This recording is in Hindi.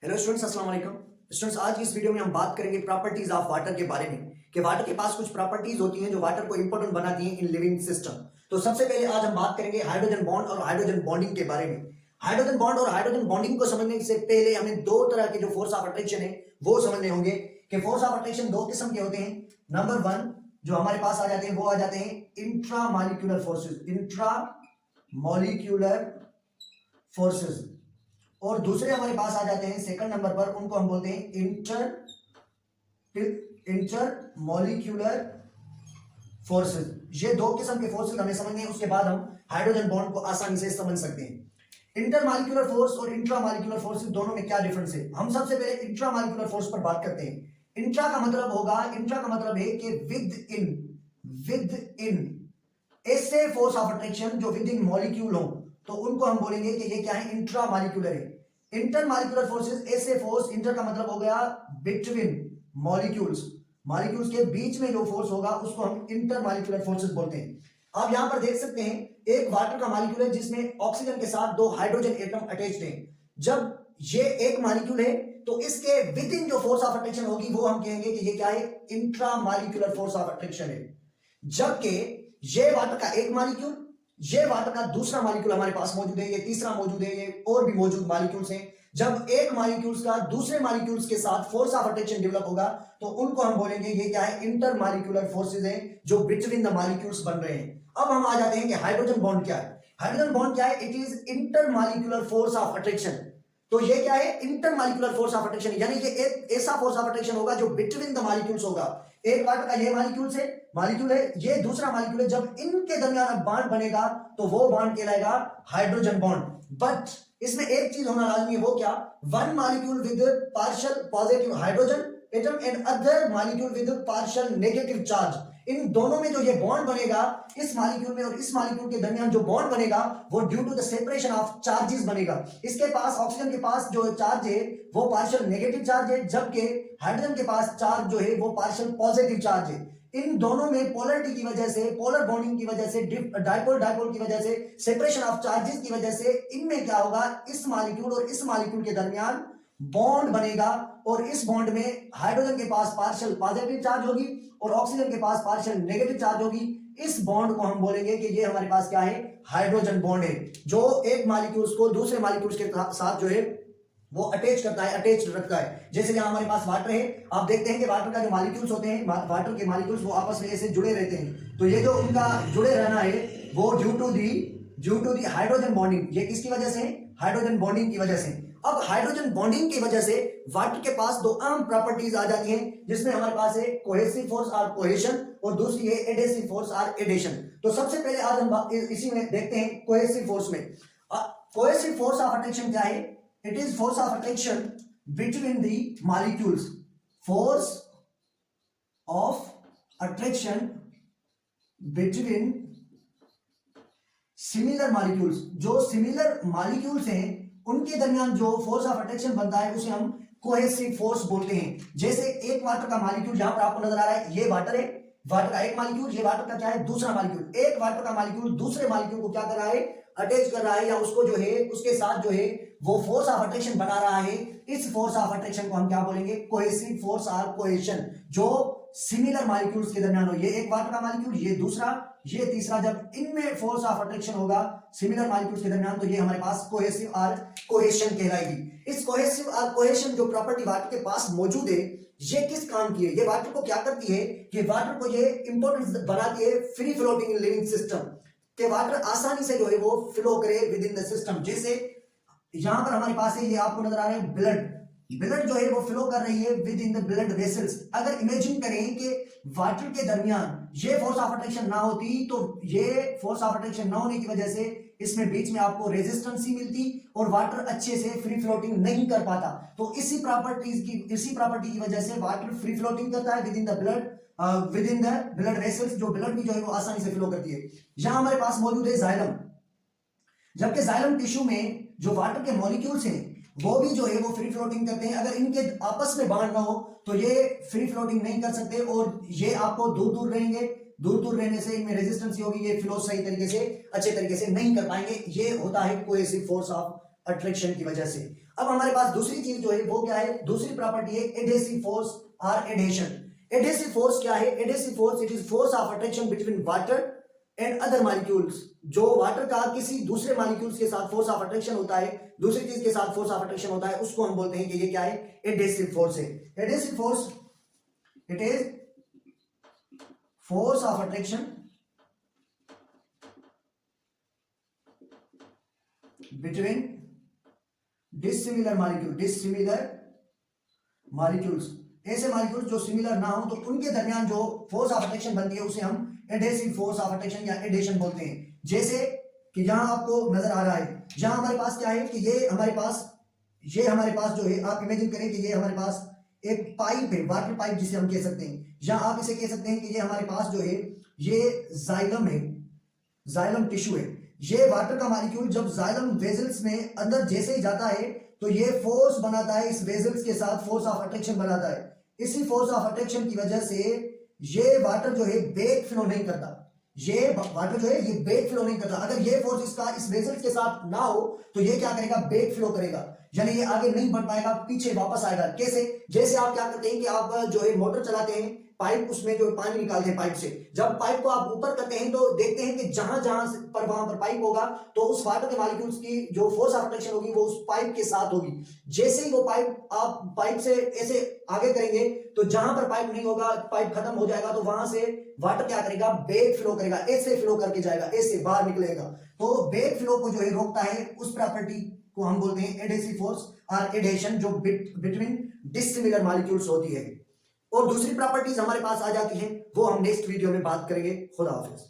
हेलो स्टूडेंट्स, अस्सलाम वालेकुम। स्टूडेंट्स, आज की इस वीडियो में हम बात करेंगे प्रॉपर्टीज ऑफ वाटर के बारे में कि वाटर के पास कुछ प्रॉपर्टीज होती हैं जो वाटर को इंपॉर्टेंट बनाती हैं इन लिविंग सिस्टम। तो सबसे पहले आज हम बात करेंगे हाइड्रोजन बॉन्ड और हाइड्रोजन बॉन्डिंग के बारे में। हाइड्रोजन बॉन्ड और हाइड्रोजन बॉन्डिंग को समझने से पहले हमें दो तरह के जो फोर्स ऑफ अट्रैक्शन है वो समझने होंगे कि फोर्स ऑफ अट्रैक्शन दो किस्म के होते हैं। नंबर वन जो हमारे पास आ जाते हैं वो आ जाते हैं intra molecular forces, intra molecular forces, और दूसरे हमारे पास आ जाते हैं सेकंड नंबर पर, उनको हम बोलते हैं इंटर मॉलिक्यूलर फोर्सेस। ये दो किस्म के फोर्सेस हमें समझने हैं, उसके बाद हम हाइड्रोजन बॉन्ड को आसानी से समझ सकते हैं। इंटर मॉलिक्यूलर फोर्स और इंट्रा मॉलिक्यूलर फोर्सेस दोनों में क्या डिफरेंस है, हम सबसे पहले इंट्रा मॉलिक्यूलर फोर्स पर बात करते हैं। इंट्रा का मतलब है कि विद इन ऐसे फोर्स ऑफ अट्रैक्शन जो विद इन मॉलिक्यूल हो, तो उनको हम बोलेंगे कि ये क्या है, इंट्रा मॉलिक्यूलर है। इंटर मॉलिक्यूलर फोर्सेस ऐसे फोर्स, इंटर का मतलब हो गया बिटवीन मॉलिक्यूल्स, मॉलिक्यूल्स के बीच में जो फोर्स होगा उसको हम इंटर मॉलिक्यूलर फोर्सेस बोलते हैं। आप यहां पर देख सकते हैं एक वाटर का मॉलिक्यूल है जिसमें ऑक्सीजन के साथ दो हाइड्रोजन एटम अटैच्ड हैं। जब ये एक मॉलिक्यूल है तो इसके विद इन जो फोर्स ऑफ अट्रैक्शन होगी वो हम कहेंगे कि ये क्या है, intra molecular force of attraction है। जबकि ये वाटर का एक मॉलिक्यूल, ये वाटर का दूसरा मॉलिक्यूल हमारे पास मौजूद है, ये तीसरा मौजूद है, ये और भी मौजूद मॉलिक्यूल्स हैं। जब एक मॉलिक्यूल्स का दूसरे मॉलिक्यूल्स के साथ फोर्स ऑफ अट्रैक्शन डेवलप होगा तो उनको हम बोलेंगे ये क्या है, इंटर मॉलिक्यूलर फोर्सेस हैं जो बिटवीन द मॉलिक्यूल्स बन रहे हैं। अब हम आ जाते हैं कि हाइड्रोजन बॉन्ड क्या है। हाइड्रोजन बॉन्ड क्या है, it is inter molecular force of attraction. तो ये क्या है, inter molecular force of attraction, यानी कि एक ऐसा फोर्स ऑफ अट्रैक्शन होगा जो बिटवीन द मॉलिक्यूल्स होगा। एक वाटर का ये मॉलिक्यूल है, ये दूसरा मॉलिक्यूल है, जब इनके दरमियान बॉन्ड बनेगा तो वो बॉन्ड कहलाएगा हाइड्रोजन बॉन्ड। बट इसमें एक चीज होना लाजमी है, वो क्या, one molecule with partial positive hydrogen atom and other molecule with partial negative charge. इन दोनों में जो ये बॉन्ड बनेगा, इस मॉलिक्यूल में और इस मॉलिक्यूल के दरमियान जो बॉन्ड बनेगा वो due to the separation of charges बनेगा। इसके पास ऑक्सीजन के पास जो चार्ज है वो पार्शियल नेगेटिव चार्ज है, जबकि हाइड्रोजन के पास चार्ज जो है वो पार्शियल पॉजिटिव चार्ज है। इन दोनों में पोलरिटी की वजह से, पोलर बॉन्डिंग की वजह से, डाइपोल की वजह से, सेपरेशन ऑफ चार्जेस की वजह से इनमें क्या होगा, इस मॉलिक्यूल और इस मॉलिक्यूल के दरमियान बॉन्ड बनेगा, और इस बॉन्ड में हाइड्रोजन के पास पार्शियल पॉजिटिव चार्ज होगी और ऑक्सीजन के पास पार्शियल नेगेटिव चार्ज होगी। इस बॉन्ड को हम बोलेंगे कि ये हमारे पास क्या है, हाइड्रोजन बॉन्ड है, जो एक मॉलिक्यूल्स को दूसरे मॉलिक्यूल्स के साथ जो है वो अटैच करता है, अटैच रखता है। जैसे यहां हमारे पास वाटर है, आप देखते हैं कि वाटर का जो मॉलिक्यूल्स होते हैं, वाटर के मॉलिक्यूल्स वो आपस में ऐसे जुड़े रहते हैं। तो ये जो उनका जुड़े रहना है वो due to the hydrogen bonding. ये किसकी वजह से, हाइड्रोजन बॉन्डिंग की वजह से। अब हाइड्रोजन बॉन्डिंग की वजह से वाटर के पास दो अहम प्रॉपर्टीज आ जाती हैं, जिसमें हमारे पास है कोहेसिव फोर्स और कोहेशन, और दूसरी है एडेसिव फोर्स और एडेशन। तो सबसे पहले आज हम इसी में देखते हैं कोहेसिव फोर्स में। कोहेसिव फोर्स ऑफ अट्रैक्शन क्या है, it is force of attraction between the molecules, force of attraction between similar molecules। जो सिमिलर मॉलिक्यूल्स हैं उनके दरमियान जो फोर्स ऑफ अट्रैक्शन बनता है उसे हम कोहेसिव फोर्स बोलते हैं। जैसे एक वाटर का मॉलिक्यूल जहां पर आपको नजर आ रहा है, ये वाटर है, वाटर का एक मॉलिक्यूल, ये वाटर का क्या है, दूसरा मॉलिक्यूल। एक वाटर का मॉलिक्यूल दूसरे मॉलिक्यूल को क्या कर रहा है, अटैच कर रहा है, या उसको जो है उसके साथ जो है वो फोर्स ऑफ अट्रैक्शन बना रहा है। इस फोर्स ऑफ अट्रैक्शन को हम क्या बोलेंगे, कोहेसिव फोर्स और कोहेशन। जो सिमिलर मॉलिक्यूल्स के दरमियान हो, ये एक वाटर का मॉलिक्यूल, ये दूसरा, ये तीसरा, जब इनमें फोर्स ऑफ अट्रैक्शन होगा सिमिलर मॉलिक्यूल्स के दरमियान, तो ये हमारे पास कोहेसिव और कोहेशन कहलाएगी। इस कोहेसिव और कोहेशन जो प्रॉपर्टी वाटर के पास मौजूद है, ये किस काम की है, ये वाटर को क्या करती है कि वाटर को ये इंपॉर्टेंस बनाती है free floating in living system, कि वाटर आसानी से जो है वो फ्लो करे विद इन द सिस्टम। जैसे यहां पर हमारे पास है, ये आपको नजर आ रहा है ब्लड जो है वो फ्लो कर रही है with in the blood vessels. अगर इमेजिन करें कि वाटर के दरमियान ये फोर्स ऑफ अट्रैक्शन ना होती, तो ये फोर्स ऑफ अट्रैक्शन ना होने की वजह से इसमें बीच में आपको रेजिस्टेंस ही मिलती और वाटर अच्छे से फ्री फ्लोटिंग नहीं कर पाता। तो इसी प्रॉपर्टी की वजह से वाटर फ्री फ्लोटिंग करता है with in the blood vessels, जो ब्लड भी जो है वो आसानी से फ्लो करती है। यहां हमारे पास मौजूद है जाइलम, जबकि जाइलम टिश्यू में जो वाटर के मॉलिक्यूल्स हैं वो भी जो है वो फ्री फ्लोटिंग करते हैं। अगर इनके आपस में बॉन्ड ना हो तो ये फ्री फ्लोटिंग नहीं कर सकते, और ये आपको दूर दूर रहेंगे, दूर दूर रहने से इनमें रेजिस्टेंस होगी, ये फ्लो सही तरीके से अच्छे तरीके से नहीं कर पाएंगे। ये होता है कोहेसिव फोर्स ऑफ अट्रैक्शन की वजह से। अब हमारे पास दूसरी चीज जो है वो क्या है, दूसरी प्रॉपर्टी है एडहेसिव फोर्स और एडहेशन। एडहेसिव फोर्स क्या है? Adhesive force it is force of attraction between water and other molecules. जो वाटर का किसी दूसरे मॉलिक्यूल्स के साथ फोर्स ऑफ अट्रैक्शन होता है, दूसरी चीज के साथ फोर्स ऑफ अट्रैक्शन होता है, उसको हम बोलते हैं कि ये क्या है? एडहेसिव फोर्स है। Adhesive force it is force of attraction between dissimilar molecules. ऐसे मॉलिक्यूल्स जो सिमिलर ना हो तो उनके दरमियान जो फोर्स ऑफ अट्रैक्शन बनती है उसे हम एडहेसिव फोर्स ऑफ अट्रैक्शन या एडेशन बोलते हैं। जैसे कि यहां आपको नजर आ रहा है, जहां हमारे पास क्या है कि ये हमारे पास जो है, आप इमेजिन करें कि ये हमारे पास एक पाइप है, वाटर पाइप जिसे हम कह सकते हैं, या आप इसे कह सकते हैं कि ये हमारे पास जो है ये जाइलम है, जाइलम टिश्यू है। ये वाटर का मॉलिक्यूल जब जाइलम वेजल्स में अंदर जैसे ही जाता है तो ये फोर्स बनाता है, इस वेजल्स के साथ फोर्स ऑफ अट्रैक्शन बनाता है। इसी फोर्स ऑफ अट्रैक्शन की वजह से ये वाटर जो है बैक फ्लो नहीं करता, ये वाटर जो है ये बैक फ्लो नहीं करता। अगर ये फोर्स इसका इस वेजल्स के साथ ना हो तो ये क्या करेगा? बैक फ्लो करेगा, यानी ये आगे नहीं बढ़ पाएगा, पीछे वापस आएगा। कैसे? जैसे आप क्या करते हैं कि आप जो है मोटर चलाते हैं, पाइप उसमें जो पानी निकालते हैं पाइप से, जब पाइप को आप ऊपर करते हैं तो देखते हैं कि जहां जहां पर वहां पर पाइप होगा तो उस वाटर के मॉलिक्यूल्स की जो फोर्स ऑफ अट्रैक्शन होगी वो उस पाइप के साथ होगी। जैसे ही वो पाइप आप पाइप से ऐसे आगे करेंगे तो जहां पर पाइप नहीं होगा, पाइप खत्म हो जाएगा, तो वहां से वाटर क्या करेगा? बैक फ्लो करेगा, ऐसे फ्लो करके जाएगा, ऐसे बाहर निकलेगा। तो बैक फ्लो को जो है रोकता है, उस प्रॉपर्टी को हम बोलते हैं एडहेसिव फोर्स और एडहेशन, जो बिटवीन डिसिमिलर मॉलिक्यूल्स होती है। और दूसरी प्रॉपर्टीज हमारे पास आ जाती हैं, वो हम नेक्स्ट वीडियो में बात करेंगे। खुदा हाफिज।